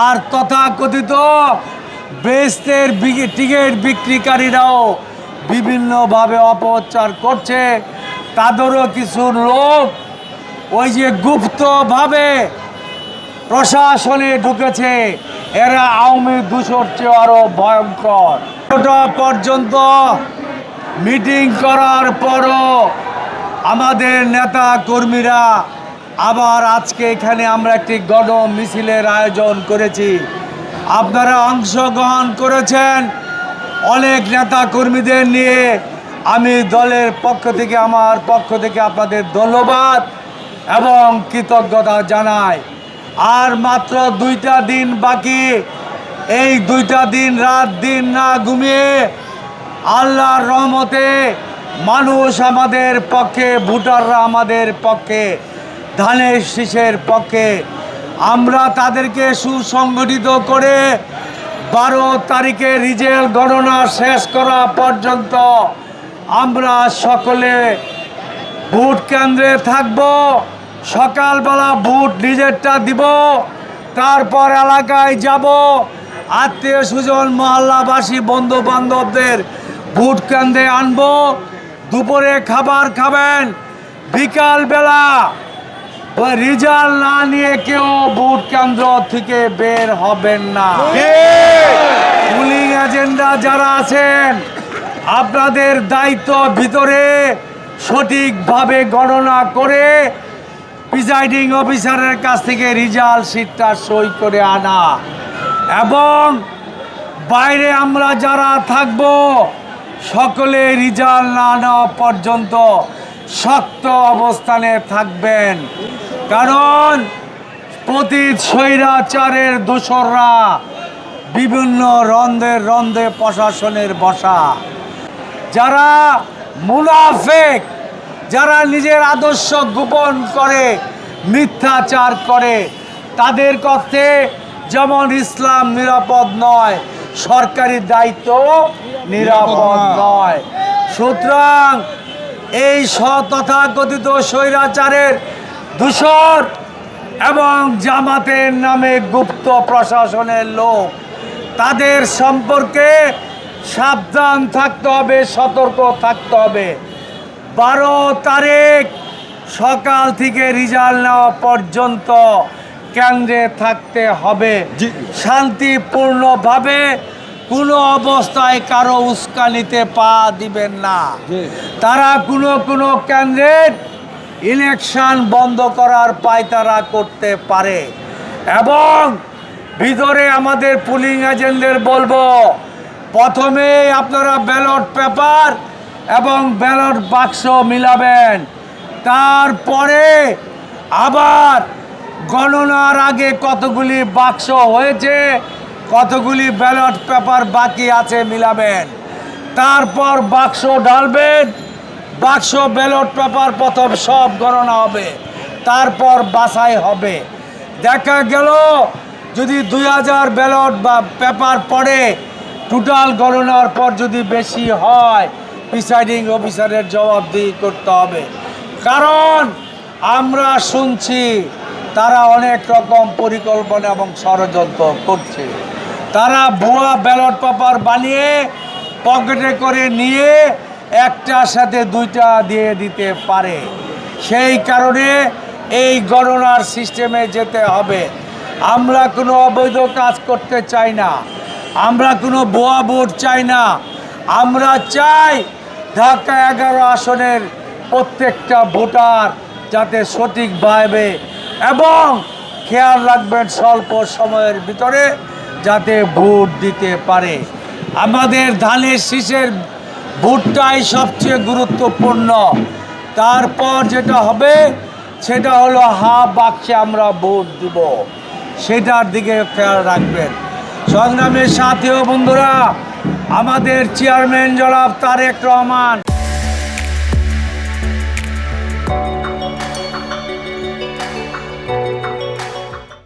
আর তথাকথিত বেহেশতের টিকিট বিক্রিকারীরাও বিভিন্নভাবে অপপ্রচার করছে। তাদেরও কিছু লোক ওই যে গুপ্তভাবে প্রশাসনে ঢুকেছে, এরা আওয়ামী দূষর চেয়ে আরও ভয়ঙ্কর। ওটা পর্যন্ত মিটিং করার পরও আমাদের নেতা কর্মীরা আবার আজকে এখানে আমরা একটি গণ মিছিলের আয়োজন করেছি। আপনারা অংশগ্রহণ করেছেন অনেক নেতা কর্মীদের নিয়ে। আমি দলের পক্ষ থেকে, আমার পক্ষ থেকে আপনাদের ধন্যবাদ এবং কৃতজ্ঞতা জানাই। আর মাত্র 2টা দিন বাকি। এই 2টা দিন রাত দিন না ঘুমিয়ে আল্লাহর রহমতে মানুষ আমাদের পক্ষে, ভোটাররা আমাদের পক্ষে, ধানের শীষের পক্ষে। আমরা তাদেরকে সুসংগঠিত করে 12 তারিখে রেজাল্ট গণনা শেষ করা পর্যন্ত আমরা সকলে ভোট কেন্দ্রে থাকব। সকালবেলা ভোট নিজেরটা দিব, তারপর এলাকায় যাব, আত্মীয় স্বজন মহল্লাবাসী বন্ধু বান্ধবদের ভোট কেন্দ্রে আনবো। দুপুরে খাবার খাবেন, বিকালবেলা রেজাল্ট না নিয়ে কেউ ভোট কেন্দ্র থেকে বের হবেন না। পুলিং এজেন্ডা যারা আছেন, আপনাদের দায়িত্ব ভিতরে সঠিকভাবে গণনা করে প্রিজাইডিং অফিসারের কাছ থেকে রেজাল্ট শিটটা সই করে আনা, এবং বাইরে আমরা যারা থাকব সকলে রেজাল্ট না নেওয়া পর্যন্ত শক্ত অবস্থানে থাকবেন। কারণ পতিত স্বৈরাচারের দোসররা বিভিন্ন রন্ধে রন্ধে প্রশাসনের বসা, যারা মুনাফেক, যারা নিজের আদর্শ গোপন করে মিথ্যাচার করে, তাদের কাছে যেমন ইসলাম নিরাপদ নয়, সরকারি দায়িত্ব নিরাপদ নয়। সুতরাং এই তথাকথিত স্বৈরাচারের দূষর এবং জামাতের নামে গুপ্ত প্রশাসনের লোক, তাদের সম্পর্কে সাবধান থাকতে হবে, সতর্ক থাকতে হবে। 12 তারিখ সকাল থেকে রেজাল্ট নেওয়া পর্যন্ত কেন্দ্রে থাকতে হবে শান্তিপূর্ণভাবে। কোনো অবস্থায় কারো উস্কানিতে পা দিবেন না। তারা কোনো কেন্দ্রের ইলেকশন বন্ধ করার পায়তারা করতে পারে। এবং ভিতরে আমাদের পুলিং এজেন্টদের বলবো, প্রথমে আপনারা ব্যালট পেপার এবং ব্যালট বাক্স মিলাবেন। তারপরে আবার গণনার আগে কতগুলি বাক্স হয়েছে, কতগুলি ব্যালট পেপার বাকি আছে মিলাবেন। তারপর বাক্স ঢালবেন, বাক্স ব্যালট পেপার প্রথম সব গণনা হবে, তারপর বাছাই হবে। দেখা গেল যদি 2000 ব্যালট বা পেপার পড়ে, টোটাল গণনার পর যদি বেশি হয়, প্রিসাইডিং অফিসারের জবাবদিহি করতে হবে। কারণ আমরা শুনছি তারা অনেক রকম পরিকল্পনা এবং ষড়যন্ত্র করছে। তারা ভুয়া ব্যালট পেপার বানিয়ে পকেটে করে নিয়ে একটার সাথে 2টা দিয়ে দিতে পারে। সেই কারণে এই গণনার সিস্টেমে যেতে হবে। আমরা কোনো অবৈধ কাজ করতে চাই না, আমরা কোনো ভুয়া ভোট চাই না। আমরা চাই ঢাকা 11 আসনের প্রত্যেকটা ভোটার যাতে সঠিকভাবে, এবং খেয়াল রাখবেন স্বল্প সময়ের ভিতরে যাতে ভোট দিতে পারে। আমাদের ধানের শীষের ভোটটাই সবচেয়ে গুরুত্বপূর্ণ। তারপর যেটা হবে সেটা হলো বাক্সে আমরা ভোট দিব, সেটার দিকে খেয়াল রাখবেন। সংগ্রামের সাথী ও বন্ধুরা, আমাদের চেয়ারম্যান জনাব তারেক রহমান